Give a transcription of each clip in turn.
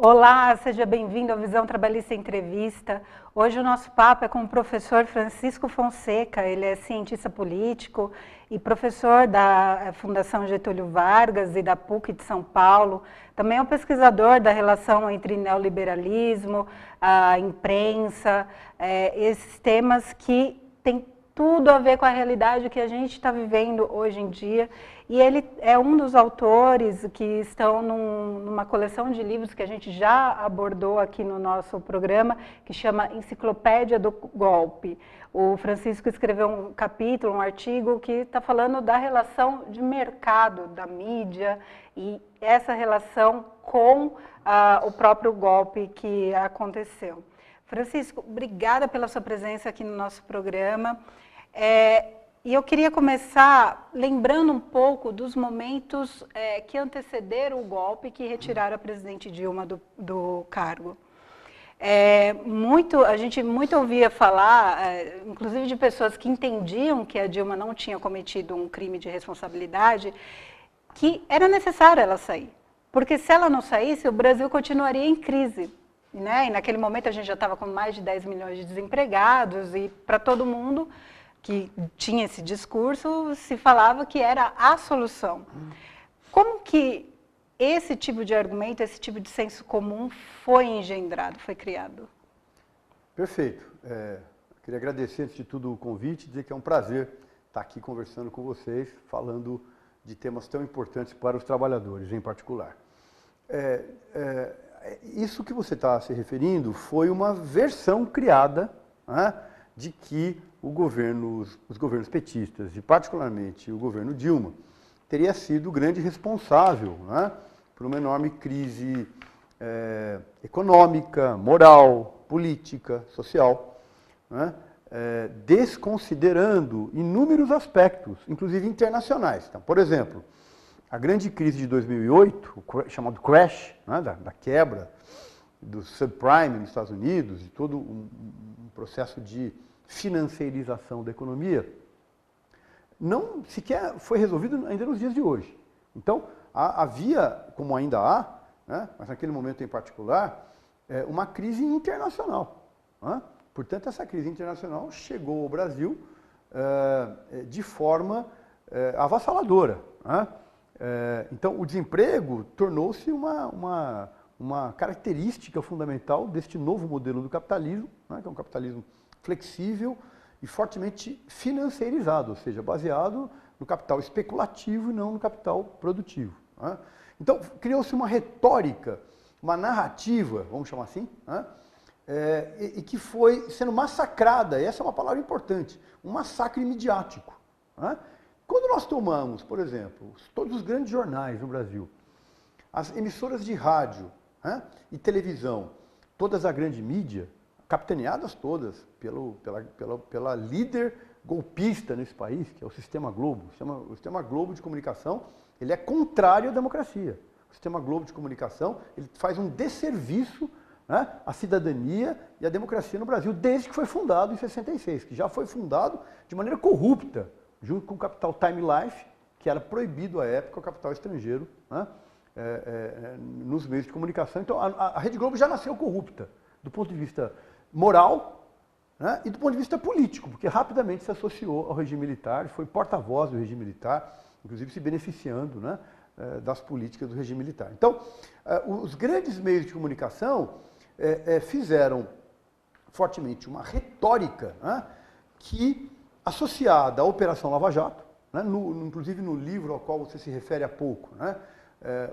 Olá, seja bem-vindo ao Visão Trabalhista Entrevista. Hoje o nosso papo é com o professor Francisco Fonseca. Ele é cientista político e professor da Fundação Getúlio Vargas e da PUC de São Paulo. Também é um pesquisador da relação entre neoliberalismo, a imprensa, esses temas que têm tudo a ver com a realidade que a gente está vivendo hoje em dia. E ele é um dos autores que estão numa coleção de livros que a gente já abordou aqui no nosso programa, que chama Enciclopédia do Golpe. O Francisco escreveu um capítulo, um artigo, que está falando da relação de mercado da mídia e essa relação com o próprio golpe que aconteceu. Francisco, obrigada pela sua presença aqui no nosso programa. E eu queria começar lembrando um pouco dos momentos que antecederam o golpe que retiraram a presidente Dilma do cargo. A gente muito ouvia falar, inclusive de pessoas que entendiam que a Dilma não tinha cometido um crime de responsabilidade, que era necessário ela sair. Porque se ela não saísse, o Brasil continuaria em crise. Né? E naquele momento a gente já estava com mais de 10 milhões de desempregados e para todo mundo que tinha esse discurso, se falava que era a solução. Como que esse tipo de argumento, esse tipo de senso comum foi engendrado, foi criado? Perfeito. Queria agradecer, antes de tudo, o convite, dizer que é um prazer estar aqui conversando com vocês, falando de temas tão importantes para os trabalhadores, em particular. Isso que você está se referindo foi uma versão criada, né, de que os governos petistas, e particularmente o governo Dilma, teria sido o grande responsável, né, por uma enorme crise econômica, moral, política, social, né, desconsiderando inúmeros aspectos, inclusive internacionais. Então, por exemplo, a grande crise de 2008, chamado crash, né, da quebra do subprime nos Estados Unidos, e todo um processo de financiarização da economia, não sequer foi resolvido ainda nos dias de hoje. Então, havia, como ainda há, né, mas naquele momento em particular, uma crise internacional. Né? Portanto, essa crise internacional chegou ao Brasil de forma avassaladora. Né? Então, o desemprego tornou-se uma característica fundamental deste novo modelo do capitalismo, né, que é um capitalismo flexível e fortemente financiarizado, ou seja, baseado no capital especulativo e não no capital produtivo. Né? Então, criou-se uma retórica, uma narrativa, vamos chamar assim, né, e que foi sendo massacrada, e essa é uma palavra importante, um massacre midiático. Né? Quando nós tomamos, por exemplo, todos os grandes jornais no Brasil, as emissoras de rádio, né, e televisão, todas a grande mídia, capitaneadas todas pela líder golpista nesse país, que é o Sistema Globo. O Sistema Globo de comunicação, ele é contrário à democracia. O Sistema Globo de comunicação, ele faz um desserviço, né, à cidadania e à democracia no Brasil, desde que foi fundado em 66, que já foi fundado de maneira corrupta, junto com o capital Time Life, que era proibido à época o capital estrangeiro, né, nos meios de comunicação. Então, a Rede Globo já nasceu corrupta, do ponto de vista moral, né, e do ponto de vista político, porque rapidamente se associou ao regime militar, foi porta-voz do regime militar, inclusive se beneficiando, né, das políticas do regime militar. Então, os grandes meios de comunicação fizeram fortemente uma retórica, né, que, associada à Operação Lava Jato, né, inclusive no livro ao qual você se refere há pouco, né,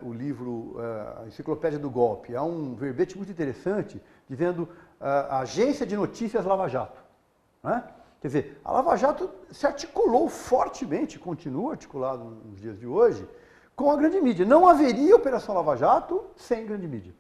o livro A Enciclopédia do Golpe, há um verbete muito interessante dizendo a Agência de Notícias Lava Jato. Né? Quer dizer, a Lava Jato se articulou fortemente, continua articulado nos dias de hoje, com a grande mídia. Não haveria Operação Lava Jato sem grande mídia.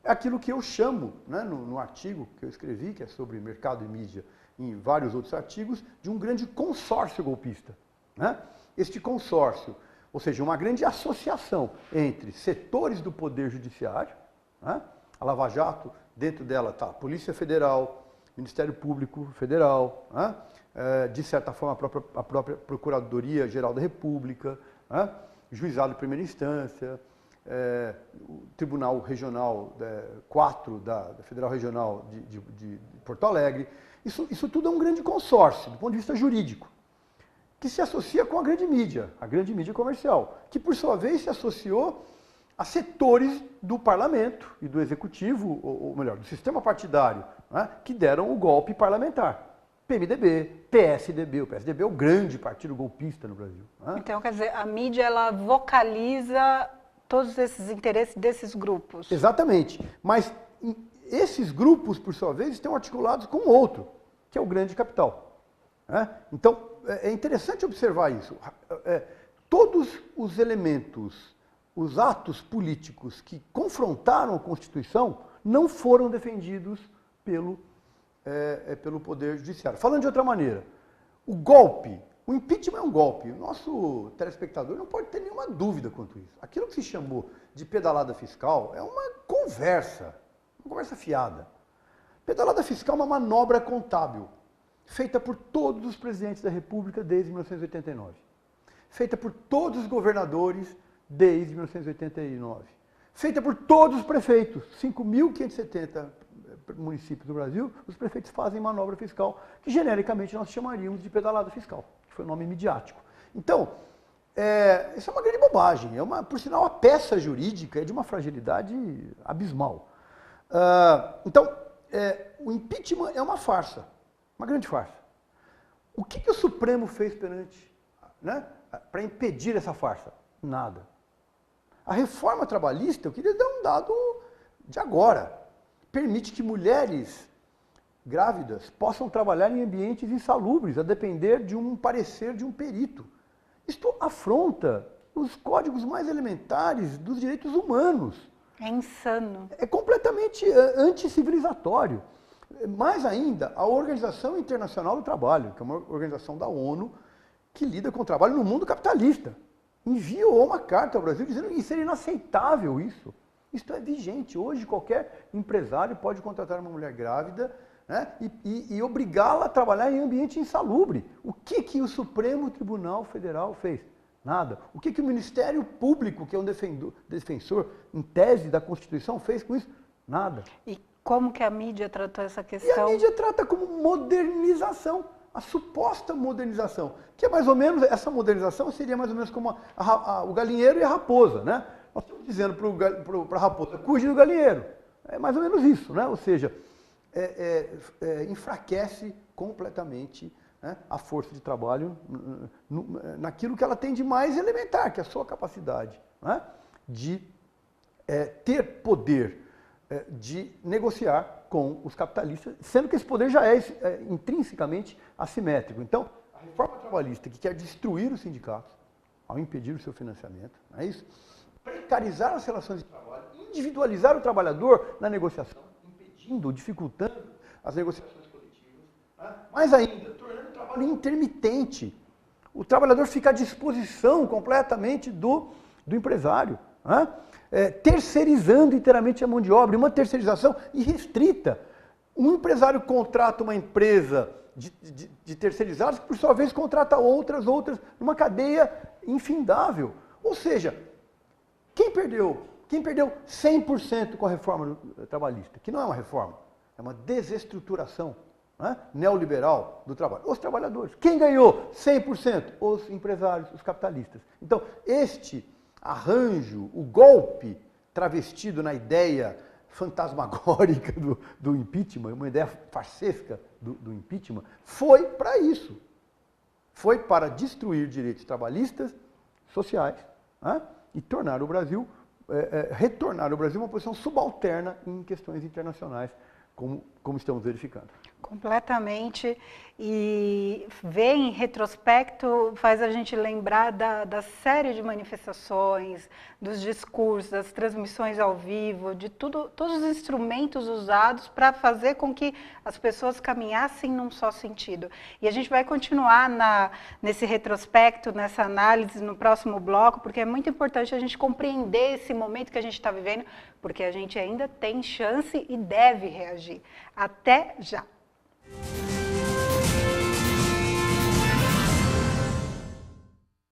É aquilo que eu chamo, né, no artigo que eu escrevi, que é sobre mercado e mídia, em vários outros artigos, de um grande consórcio golpista. Né? Este consórcio, ou seja, uma grande associação entre setores do Poder Judiciário, né? A Lava Jato, dentro dela está a Polícia Federal, Ministério Público Federal, né? De certa forma a própria Procuradoria-Geral da República, né? Juizado de primeira instância, o Tribunal Regional 4 da Federal Regional de Porto Alegre. Isso tudo é um grande consórcio, do ponto de vista jurídico, que se associa com a grande mídia comercial, que por sua vez se associou a setores do parlamento e do executivo, ou melhor, do sistema partidário, né, que deram o golpe parlamentar. PMDB, PSDB. O PSDB é o grande partido golpista no Brasil. Né? Então, quer dizer, a mídia ela vocaliza todos esses interesses desses grupos. Exatamente. Mas esses grupos, por sua vez, estão articulados com outro, que é o grande capital. Né? Então, é interessante observar isso. Todos os elementos, os atos políticos que confrontaram a Constituição não foram defendidos pelo Poder Judiciário. Falando de outra maneira, o golpe, o impeachment é um golpe. O nosso telespectador não pode ter nenhuma dúvida quanto a isso. Aquilo que se chamou de pedalada fiscal é uma conversa fiada. Pedalada fiscal é uma manobra contábil, feita por todos os presidentes da República desde 1989. Feita por todos os governadores desde 1989. Feita por todos os prefeitos, 5.570 municípios do Brasil, os prefeitos fazem manobra fiscal, que genericamente nós chamaríamos de pedalada fiscal, que foi o nome midiático. Então, isso é uma grande bobagem. Por sinal, a peça jurídica é de uma fragilidade abismal. Então, o impeachment é uma farsa, uma grande farsa. O que o Supremo fez para impedir essa farsa? Nada. A reforma trabalhista, eu queria dar um dado de agora, permite que mulheres grávidas possam trabalhar em ambientes insalubres, a depender de um parecer de um perito. Isto afronta os códigos mais elementares dos direitos humanos. É insano. É completamente anticivilizatório. Mais ainda, a Organização Internacional do Trabalho, que é uma organização da ONU, que lida com o trabalho no mundo capitalista, enviou uma carta ao Brasil dizendo que seria inaceitável isso. Isso é vigente. Hoje, qualquer empresário pode contratar uma mulher grávida, né, e obrigá-la a trabalhar em ambiente insalubre. O que o Supremo Tribunal Federal fez? Nada. O que o Ministério Público, que é um defensor, em tese, da Constituição, fez com isso? Nada. E como que a mídia tratou essa questão? E a mídia trata como modernização, a suposta modernização, que é mais ou menos, essa modernização seria mais ou menos como o galinheiro e a raposa, né? Nós estamos dizendo para a raposa, cuide do galinheiro. É mais ou menos isso, né? Ou seja, enfraquece completamente, né, a força de trabalho naquilo que ela tem de mais elementar, que é a sua capacidade, né, de ter poder de negociar com os capitalistas, sendo que esse poder já é intrinsecamente assimétrico. Então, a reforma trabalhista que quer destruir os sindicatos, ao impedir o seu financiamento, não é isso? Precarizar as relações de trabalho, individualizar o trabalhador na negociação, impedindo, dificultando as negociações coletivas, né? Mais ainda, tornando o trabalho intermitente. O trabalhador fica à disposição completamente do empresário, né? Terceirizando inteiramente a mão de obra, uma terceirização irrestrita. Um empresário contrata uma empresa de terceirizados que, por sua vez, contrata outras, numa cadeia infindável. Ou seja, quem perdeu 100% com a reforma trabalhista? Que não é uma reforma, é uma desestruturação, né, neoliberal do trabalho. Os trabalhadores. Quem ganhou 100%? Os empresários, os capitalistas. Então, este arranjo, o golpe travestido na ideia fantasmagórica do impeachment, uma ideia farsesca do impeachment, foi para isso. Foi para destruir direitos trabalhistas, sociais, né, e tornar o Brasil, retornar o Brasil a uma posição subalterna em questões internacionais, como estamos verificando. Completamente. E ver em retrospecto faz a gente lembrar da série de manifestações, dos discursos, das transmissões ao vivo, de todos os instrumentos usados para fazer com que as pessoas caminhassem num só sentido. E a gente vai continuar nesse retrospecto, nessa análise no próximo bloco, porque é muito importante a gente compreender esse momento que a gente está vivendo, porque a gente ainda tem chance e deve reagir. Até já!